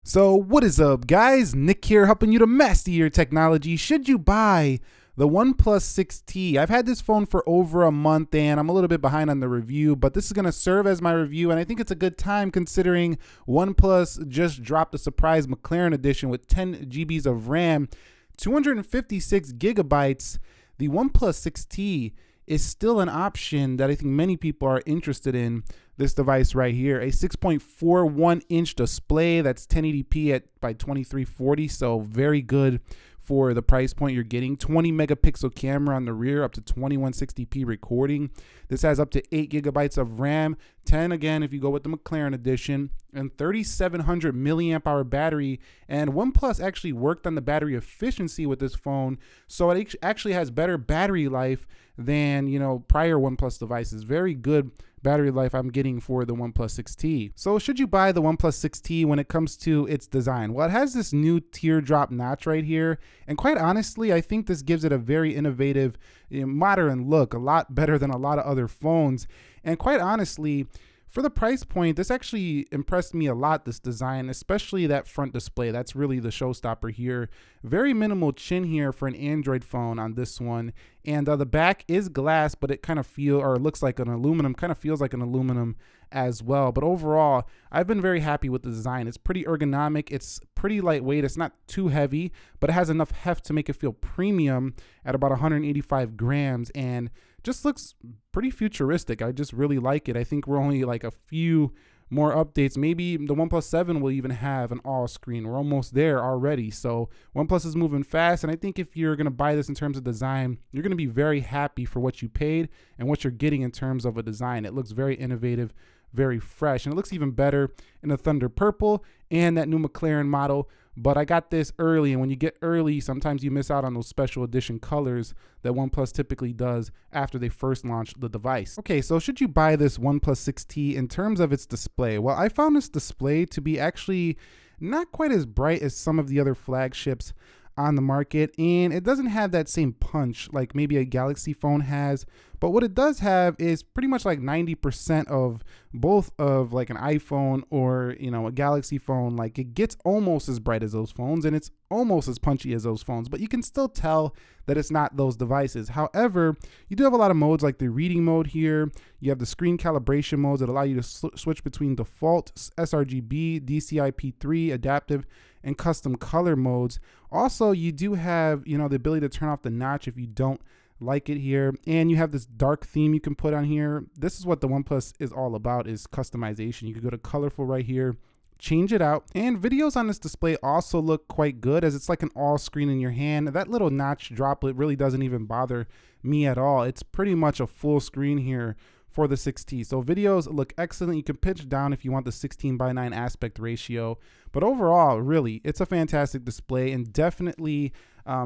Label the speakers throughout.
Speaker 1: So what is up, guys? Nick here, helping you to master your technology. Should you buy the OnePlus 6T? I've had this phone for over a month and I'm a little bit behind on the review, but this is going to serve as my review, and I think it's a good time considering OnePlus just dropped a surprise McLaren edition with 10 GBs of RAM, 256 gigabytes. The OnePlus 6T is still an option that I think many people are interested in. This device right here, a 6.41 inch display that's 1080p by 2340, so very good for the price point you're getting. 20 megapixel camera on the rear, up to 2160p recording. This has up to 8 gigabytes of RAM, 10 again if you go with the McLaren edition, and 3700 milliamp hour battery. And OnePlus actually worked on the battery efficiency with this phone, so it actually has better battery life than prior OnePlus devices. Very good battery life I'm getting for the OnePlus 6T. So should you buy the OnePlus 6T when it comes to its design? Well, it has this new teardrop notch right here, and quite honestly, I think this gives it a very innovative, modern look, a lot better than a lot of other phones. And quite honestly, for the price point, this actually impressed me a lot, this design, especially that front display. That's really the showstopper here. Very minimal chin here for an Android phone on this one. And the back is glass, but it kind of looks like an aluminum, kind of feels like an aluminum as well. But overall, I've been very happy with the design. It's pretty ergonomic. It's pretty lightweight. It's not too heavy, but it has enough heft to make it feel premium at about 185 grams. And just looks pretty futuristic. I just really like it. I think we're only like a few more updates. Maybe the OnePlus 7 will even have an all screen. We're almost there already. So OnePlus is moving fast. And I think if you're going to buy this in terms of design, you're going to be very happy for what you paid and what you're getting in terms of a design. It looks very innovative, very fresh, and it looks even better in the Thunder Purple and that new McLaren model. But I got this early, and when you get early, sometimes you miss out on those special edition colors that OnePlus typically does after they first launch the device. Okay, so should you buy this OnePlus 6T in terms of its display? Well, I found this display to be actually not quite as bright as some of the other flagships on the market, and it doesn't have that same punch like maybe a Galaxy phone has. But what it does have is pretty much like 90% of both of like an iPhone or a Galaxy phone. Like, it gets almost as bright as those phones and it's almost as punchy as those phones, but you can still tell that it's not those devices. However, you do have a lot of modes like the reading mode here. You have the screen calibration modes that allow you to switch between default sRGB, DCI-P3, adaptive, and custom color modes. Also, you do have the ability to turn off the notch if you don't like it here, and you have this dark theme you can put on here. This is what the OnePlus is all about, is customization. You can go to colorful right here, change it out, and videos on this display also look quite good, as it's like an all screen in your hand. That little notch droplet really doesn't even bother me at all. It's pretty much a full screen here for the 6T. So videos look excellent. You can pitch down if you want the 16:9 aspect ratio, but overall, really, it's a fantastic display, and definitely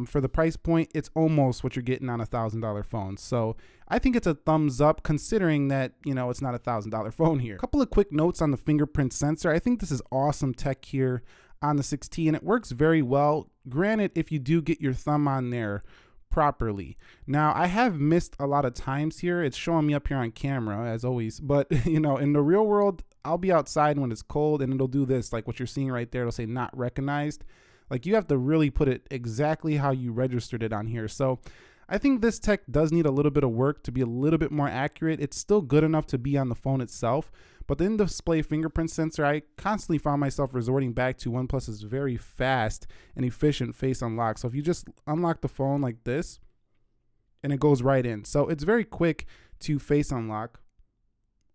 Speaker 1: for the price point, it's almost what you're getting on a $1,000 phone. So I think it's a thumbs up, considering that it's not a $1,000 phone here. A couple of quick notes on the fingerprint sensor. I think this is awesome tech here on the 6T, and it works very well. Granted, if you do get your thumb on there properly. Now, I have missed a lot of times here. It's showing me up here on camera as always, but in the real world, I'll be outside when it's cold and it'll do this, like what you're seeing right there. It'll say not recognized. Like, you have to really put it exactly how you registered it on here. So I think this tech does need a little bit of work to be a little bit more accurate. It's still good enough to be on the phone itself, but the in-display fingerprint sensor, I constantly found myself resorting back to OnePlus's very fast and efficient face unlock. So if you just unlock the phone like this, and it goes right in. So it's very quick to face unlock,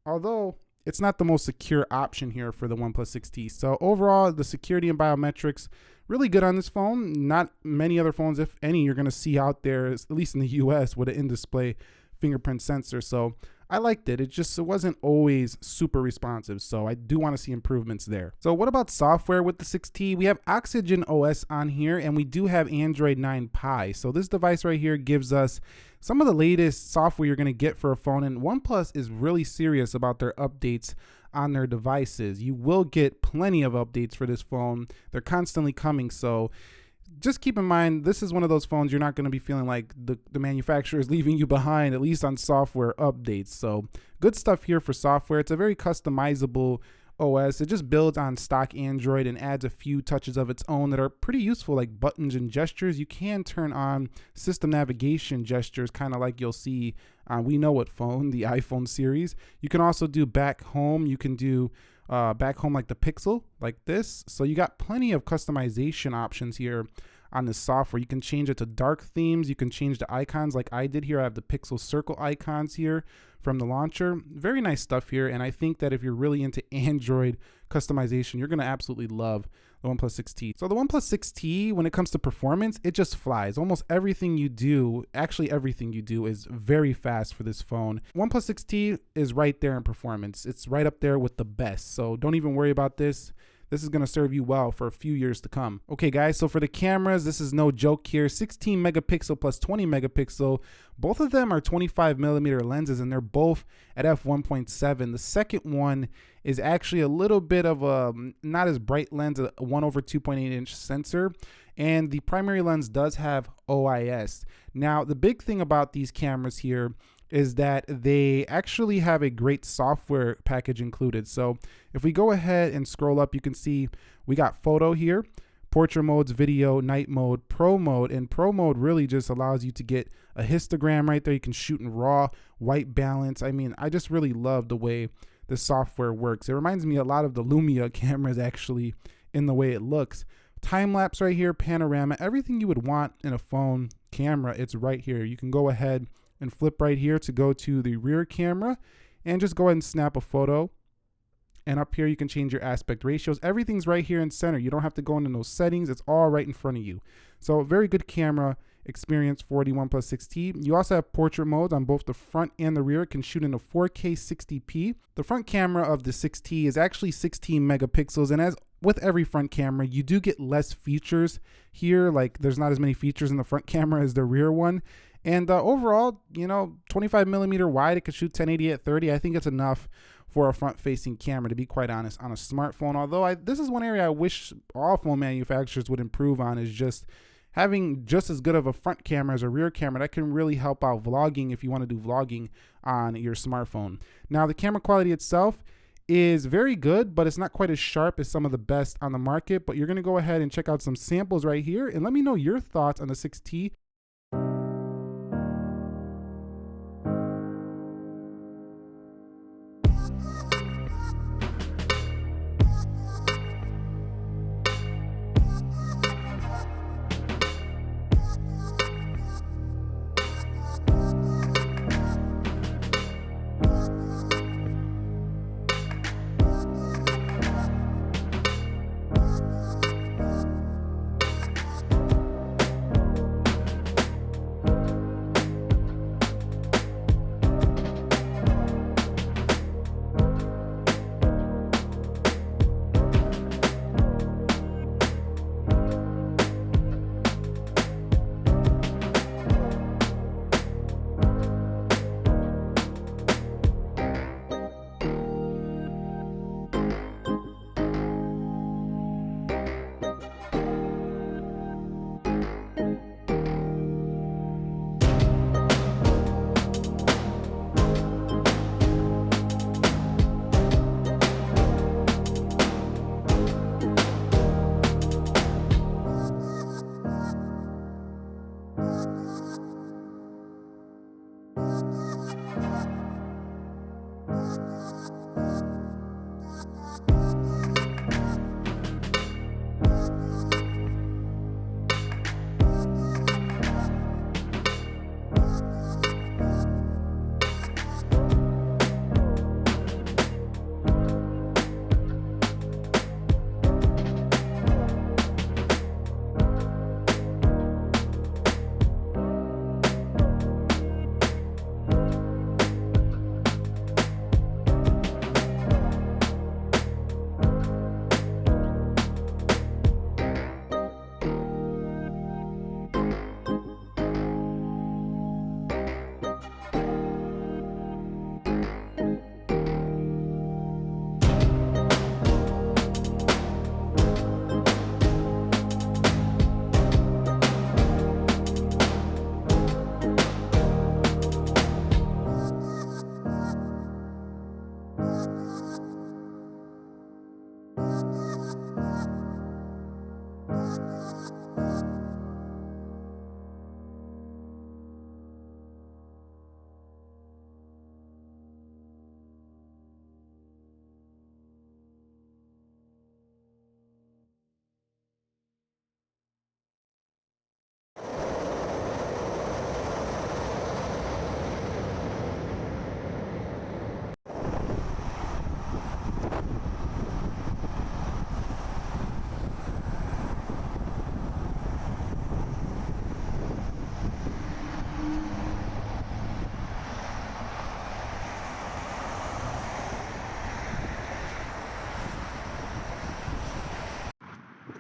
Speaker 1: although it's not the most secure option here for the OnePlus 6T. So overall, the security and biometrics, really good on this phone. Not many other phones, if any, you're going to see out there, at least in the US, with an in-display fingerprint sensor. So I liked it. It wasn't always super responsive. So I do want to see improvements there. So what about software with the 6T? We have Oxygen OS on here, and we do have Android 9 Pie. So this device right here gives us some of the latest software you're going to get for a phone. And OnePlus is really serious about their updates on their devices. You will get plenty of updates for this phone. They're constantly coming. So just keep in mind, this is one of those phones you're not going to be feeling like the manufacturer is leaving you behind, at least on software updates. So good stuff here for software. It's a very customizable OS. It just builds on stock Android and adds a few touches of its own that are pretty useful, like buttons and gestures. You can turn on system navigation gestures, kind of like you'll see on We Know What phone, the iPhone series. You can also do back home. You can do back home like the Pixel, like this. So you got plenty of customization options here on this software. You can change it to dark themes. You can change the icons like I did here. I have the Pixel circle icons here from the launcher. Very nice stuff here. And I think that if you're really into Android customization, you're going to absolutely love the OnePlus 6T. So the OnePlus 6T, when it comes to performance, it just flies. Almost everything you do, actually everything you do, is very fast for this phone. OnePlus 6T is right there in performance. It's right up there with the best. So don't even worry about this. This is going to serve you well for a few years to come. Okay, guys, so for the cameras, this is no joke here. 16 megapixel plus 20 megapixel. Both of them are 25 millimeter lenses, and they're both at f1.7. The second one is actually a little bit of a not as bright lens, a 1/2.8-inch sensor. And the primary lens does have OIS. Now, the big thing about these cameras here is that they actually have a great software package included. So if we go ahead and scroll up, you can see we got photo here, portrait modes, video, night mode, pro mode, and pro mode really just allows you to get a histogram right there. You can shoot in raw, white balance. I mean, I just really love the way the software works. It reminds me a lot of the Lumia cameras actually in the way it looks. Time lapse right here, panorama, everything you would want in a phone camera, it's right here. You can go ahead and flip right here to go to the rear camera and just go ahead and snap a photo. And up here, you can change your aspect ratios. Everything's right here in center. You don't have to go into those settings. It's all right in front of you. So a very good camera experience for the OnePlus 6T. You also have portrait modes on both the front and the rear. It can shoot into 4K 60p. The front camera of the 6T is actually 16 megapixels. And as with every front camera, you do get less features here. Like there's not as many features in the front camera as the rear one. And overall, 25 millimeter wide, it could shoot 1080 at 30. I think it's enough for a front-facing camera, to be quite honest, on a smartphone. Although this is one area I wish all phone manufacturers would improve on, is just having just as good of a front camera as a rear camera. That can really help out vlogging if you want to do vlogging on your smartphone. Now, the camera quality itself is very good, but it's not quite as sharp as some of the best on the market. But you're going to go ahead and check out some samples right here, and let me know your thoughts on the 6T.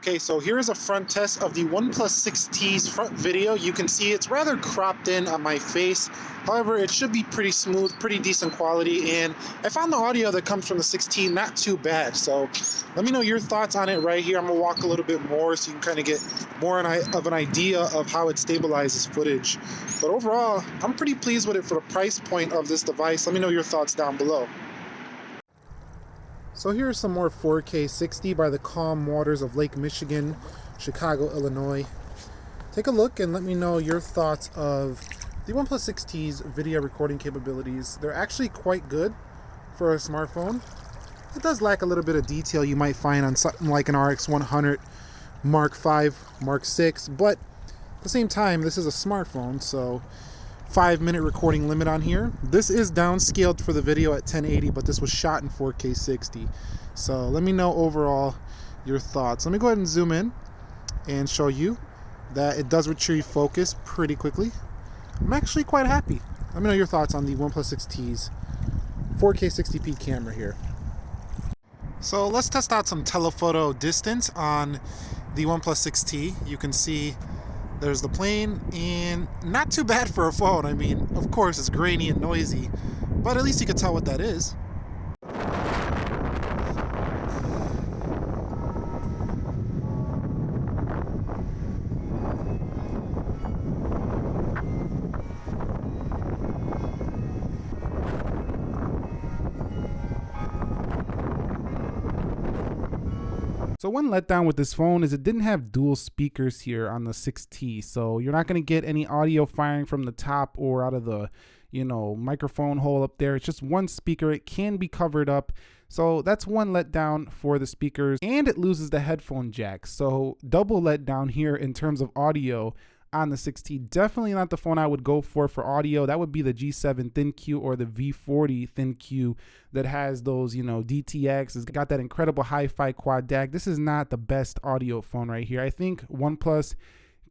Speaker 1: Okay, so here's a front test of the OnePlus 6T's front video. You can see it's rather cropped in on my face. However, it should be pretty smooth, pretty decent quality, and I found the audio that comes from the 6T not too bad. So let me know your thoughts on it right here. I'm gonna walk a little bit more so you can kind of get more of an idea of how it stabilizes footage. But overall, I'm pretty pleased with it for the price point of this device. Let me know your thoughts down below. So here's some more 4K 60 by the calm waters of Lake Michigan, Chicago, Illinois. Take a look and let me know your thoughts of the OnePlus 6T's video recording capabilities. They're actually quite good for a smartphone. It does lack a little bit of detail you might find on something like an RX 100 Mark V, Mark 6, but at the same time, this is a smartphone, so 5-minute recording limit on here. This is downscaled for the video at 1080, but this was shot in 4K 60. So let me know overall your thoughts. Let me go ahead and zoom in and show you that it does retrieve focus pretty quickly. I'm actually quite happy. Let me know your thoughts on the OnePlus 6T's 4K 60p camera here. So let's test out some telephoto distance on the OnePlus 6T. You can see there's the plane, and not too bad for a phone. I mean, of course it's grainy and noisy, but at least you can tell what that is. So one letdown with this phone is it didn't have dual speakers here on the 6T. So you're not going to get any audio firing from the top or out of the, microphone hole up there. It's just one speaker. It can be covered up. So that's one letdown for the speakers, and it loses the headphone jack. So double letdown here in terms of audio on the 6T. Definitely not the phone I would go for audio. That would be the G7 ThinQ or the V40 ThinQ that has those, DTX. It's got that incredible hi-fi quad DAC. This is not the best audio phone right here. I think OnePlus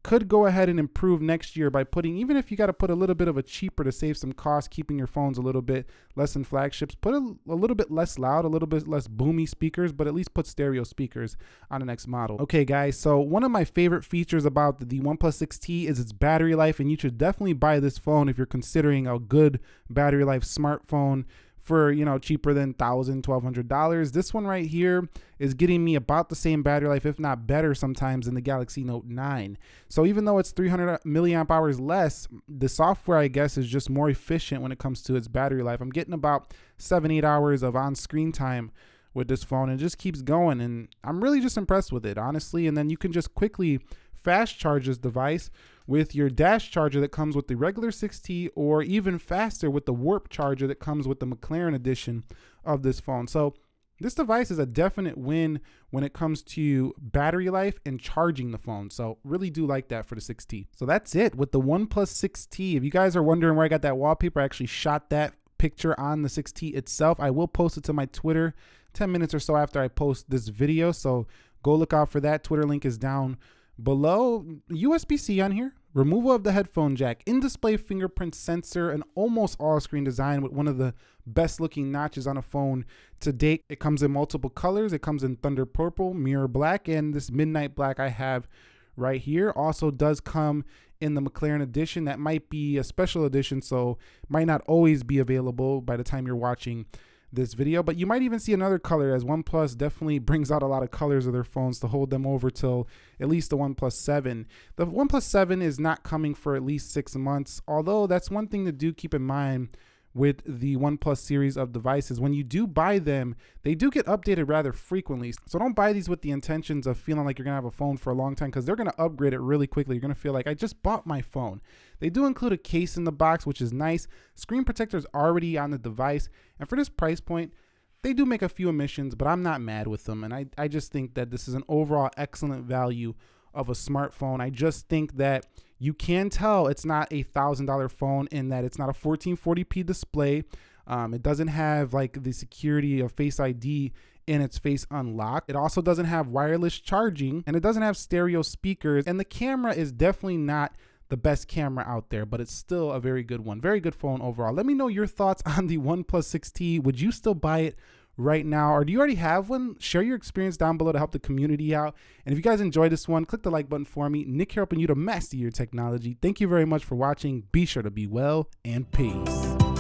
Speaker 1: could go ahead and improve next year by putting, even if you got to put a little bit of a cheaper to save some cost, keeping your phones a little bit less than flagships, put a little bit less loud, a little bit less boomy speakers, but at least put stereo speakers on the next model. Okay guys, so one of my favorite features about the OnePlus 6T is its battery life, and you should definitely buy this phone if you're considering a good battery life smartphone for, cheaper than $1,000, $1,200. This one right here is getting me about the same battery life, if not better sometimes, than the Galaxy Note 9. So even though it's 300 milliamp hours less, the software, I guess, is just more efficient when it comes to its battery life. I'm getting about 7-8 hours of on-screen time with this phone, and it just keeps going, and I'm really just impressed with it, honestly. And then you can just quickly fast charge this device with your dash charger that comes with the regular 6T, or even faster with the warp charger that comes with the McLaren edition of this phone. So this device is a definite win when it comes to battery life and charging the phone. So really do like that for the 6T. So that's it with the OnePlus 6T. If you guys are wondering where I got that wallpaper, I actually shot that picture on the 6T itself. I will post it to my Twitter 10 minutes or so after I post this video. So go look out for that. Twitter link is down below. USB-C on here, removal of the headphone jack, in-display fingerprint sensor, an almost all-screen design with one of the best looking notches on a phone to date. It comes in multiple colors. It comes in thunder purple, mirror black, and this midnight black I have right here. Also does come in the McLaren edition. That might be a special edition, so might not always be available by the time you're watching this video, but you might even see another color, as OnePlus definitely brings out a lot of colors of their phones to hold them over till at least the OnePlus 7. The OnePlus 7 is not coming for at least 6 months, although that's one thing to do keep in mind with the OnePlus series of devices. When you do buy them, they do get updated rather frequently. So don't buy these with the intentions of feeling like you're gonna have a phone for a long time, because they're gonna upgrade it really quickly. You're gonna feel like, I just bought my phone. They do include a case in the box, which is nice. Screen protector is already on the device. And for this price point, they do make a few omissions, but I'm not mad with them. And I just think that this is an overall excellent value of a smartphone. I just think that you can tell it's not a $1,000 phone in that it's not a 1440p display. It doesn't have like the security of Face ID in its face unlock. It also doesn't have wireless charging, and it doesn't have stereo speakers. And the camera is definitely not the best camera out there, but it's still a very good one. Very good phone overall. Let me know your thoughts on the OnePlus 6T. Would you still buy it right now, or do you already have one? Share your experience down below to help the community out. And if you guys enjoyed this one, click the like button for me. Nick here helping you to master your technology. Thank you very much for watching. Be sure to be well, and peace.